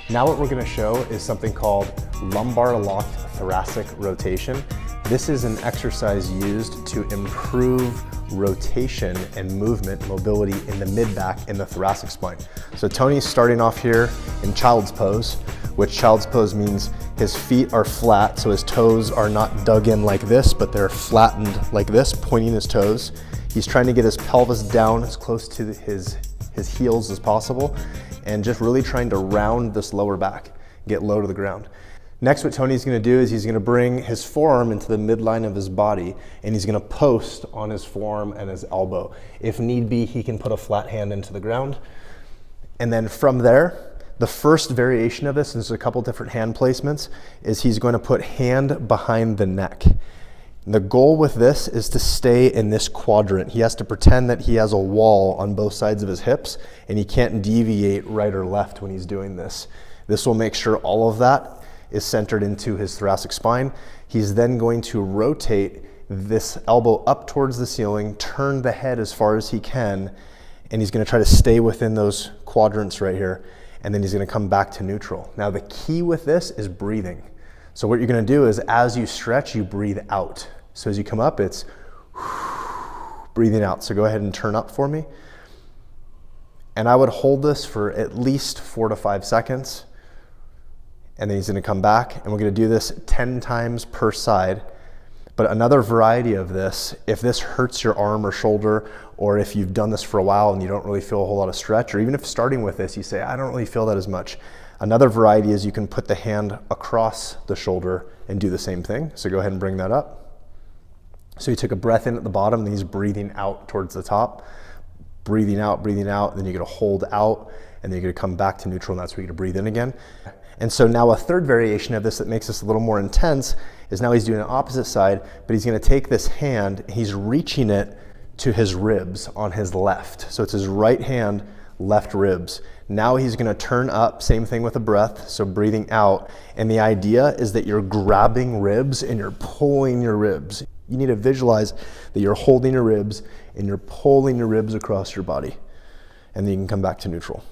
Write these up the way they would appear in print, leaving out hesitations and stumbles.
Now what we're going to show is something called lumbar locked thoracic rotation. This is an exercise used to improve rotation and movement, mobility in the mid-back and the thoracic spine. So Tony's starting off here in child's pose, which child's pose means his feet are flat, so his toes are not dug in like this, but they're flattened like this, pointing his toes. He's trying to get his pelvis down as close to his heels as possible, and just really trying to round this lower back, get low to the ground. Next, what Tony's gonna do is he's gonna bring his forearm into the midline of his body, and he's gonna post on his forearm and his elbow. If need be, he can put a flat hand into the ground. And then from there, the first variation of this, and there's a couple different hand placements, is he's going to put hand behind the neck. The goal with this is to stay in this quadrant. He has to pretend that he has a wall on both sides of his hips, and he can't deviate right or left when he's doing this. This will make sure all of that is centered into his thoracic spine. He's then going to rotate this elbow up towards the ceiling, turn the head as far as he can, and he's gonna try to stay within those quadrants right here, and then he's gonna come back to neutral. Now the key with this is breathing. So what you're gonna do is as you stretch, you breathe out. So as you come up, it's breathing out. So go ahead and turn up for me. And I would hold this for at least 4 to 5 seconds. And then he's gonna come back, and we're gonna do this 10 times per side. But another variety of this, if this hurts your arm or shoulder, or if you've done this for a while and you don't really feel a whole lot of stretch, or even if starting with this, you say, I don't really feel that as much. Another variety is you can put the hand across the shoulder and do the same thing. So go ahead and bring that up. So you took a breath in at the bottom, and he's breathing out towards the top. Breathing out, then you're gonna hold out, and then you're gonna come back to neutral, and that's where you're gonna breathe in again. And so now a third variation of this that makes this a little more intense is now he's doing the opposite side, but he's gonna take this hand, he's reaching it to his ribs on his left. So it's his right hand, left ribs. Now he's gonna turn up, same thing with a breath, so breathing out. And the idea is that you're grabbing ribs and you're pulling your ribs. You need to visualize that you're holding your ribs and you're pulling your ribs across your body. And then you can come back to neutral.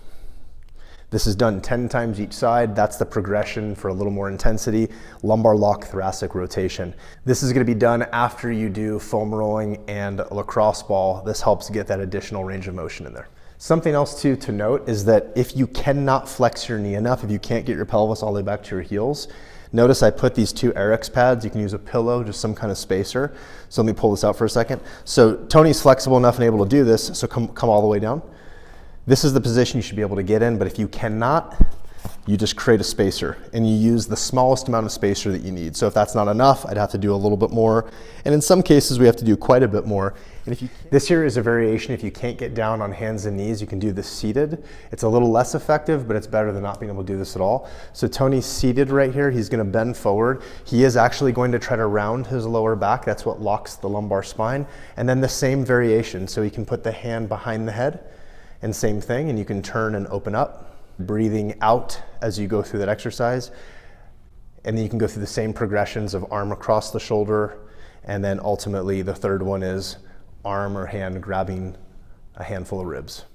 This is done 10 times each side. That's the progression for a little more intensity. Lumbar lock thoracic rotation. This is gonna be done after you do foam rolling and a lacrosse ball. This helps get that additional range of motion in there. Something else too to note is that if you cannot flex your knee enough, if you can't get your pelvis all the way back to your heels, notice I put these 2 Eric's pads. You can use a pillow, just some kind of spacer. So let me pull this out for a second. So Tony's flexible enough and able to do this, so come all the way down. This is the position you should be able to get in, but if you cannot, you just create a spacer and you use the smallest amount of spacer that you need. So if that's not enough, I'd have to do a little bit more. And in some cases, we have to do quite a bit more. And if you, this here is a variation. If you can't get down on hands and knees, you can do this seated. It's a little less effective, but it's better than not being able to do this at all. So Tony's seated right here. He's gonna bend forward. He is actually going to try to round his lower back. That's what locks the lumbar spine. And then the same variation. So he can put the hand behind the head, and same thing, and you can turn and open up, breathing out as you go through that exercise. And then you can go through the same progressions of arm across the shoulder, and then ultimately the third one is arm or hand grabbing a handful of ribs.